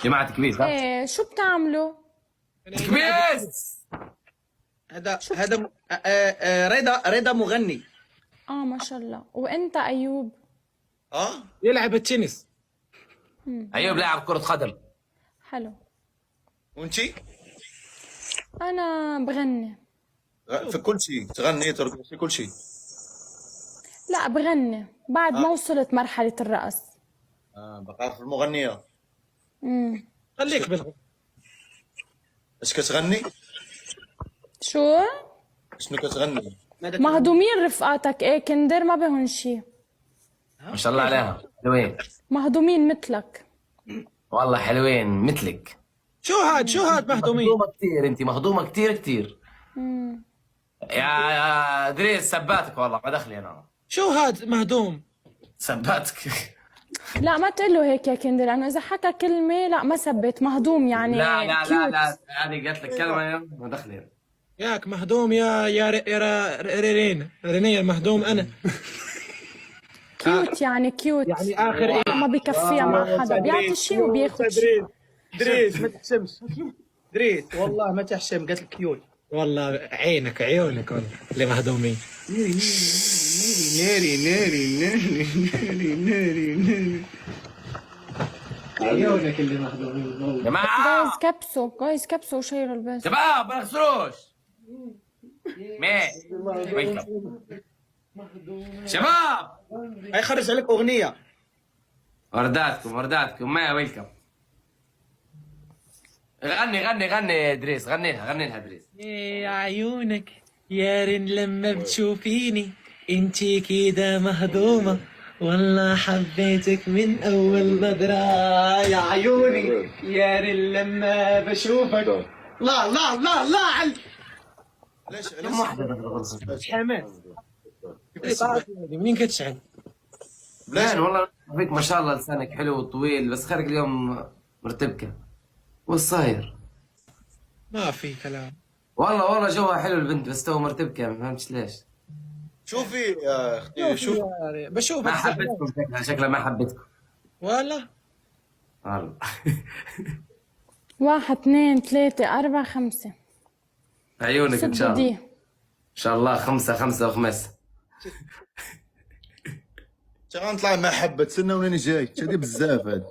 جماعة كبيس ها؟ ايه شو بتعملوا؟ كبيس. رضا مغني. ما شاء الله. وانت ايوب؟ يلعب التنس. أيوب لاعب كرة قدم. حلو. وانتي؟ انا بغني. في كل شيء تغني ترقصي كل شيء. لا بغني بعد ما وصلت مرحلة الرقص. بقى في المغنية. خليك بالغ. ايش كتغني؟ شو؟ شنو كتغني؟ مهضومين رفقاتك، ايه كندر ما بهن شي. ما شاء الله عليها حلوين. مهضومين مثلك. والله حلوين مثلك. شو هاد مهضومين. مهضومة كثير انت، مهضومة كثير كثير. يا ادريس سباتك والله ما دخلي انا. شو هاد مهضوم. سباتك. لا ما تقول له هيك يا كندر، لانه اذا حكى كلمة لا ما ثبت مهضوم يعني. لا لا كيوت. لا لا هذه قالت لك كلمة ما دخلي. ياك مهضوم يا رينيا المهضوم انا. كيوت يعني كيوت. يعني اخر ايه. ما بكفيها مع حدا، بيعطي شيء وبياخذ شيء. دريس ما تحشمش. دريس والله ما تحشم، قالت لك كيوت. والله عيونك والله اللي مهضومين. ناري ناري ناري ناري ناري ناري. عيونك اللي مهضومين. جماعة جايز كبسوا وشيروا البس. شباب ما نخسروش. شباب هاي خرج عليك اغنية. ورداتكم ما ويلكم. غني ادريس، غني لها ادريس. يا عيونك يا رين لما بتشوفيني انتي كده مهضومة، والله حبيتك من اول نظرة. يا عيوني يا رين لما بشوفك. لا ليش كم واحدة حماس. منين كتشعل؟ ليش والله فيك ما شاء الله لسانك حلو وطويل، بس خيرك اليوم مرتبكة. وش صاير؟ ما في كلام. والله جوها حلو البنت، بس تو مرتبكة ما فهمتش ليش. شوفي يا اختي شوف. بشوفك ما حبيتكم شكلها ما حبيتكم. والله. والله. 1 2 3 4 5. عيونك ان شاء الله. دي ان شاء الله 5 وخمس. شغال نطلع مع حبة، تسنى وناني جاي، شادي بزاف هذا.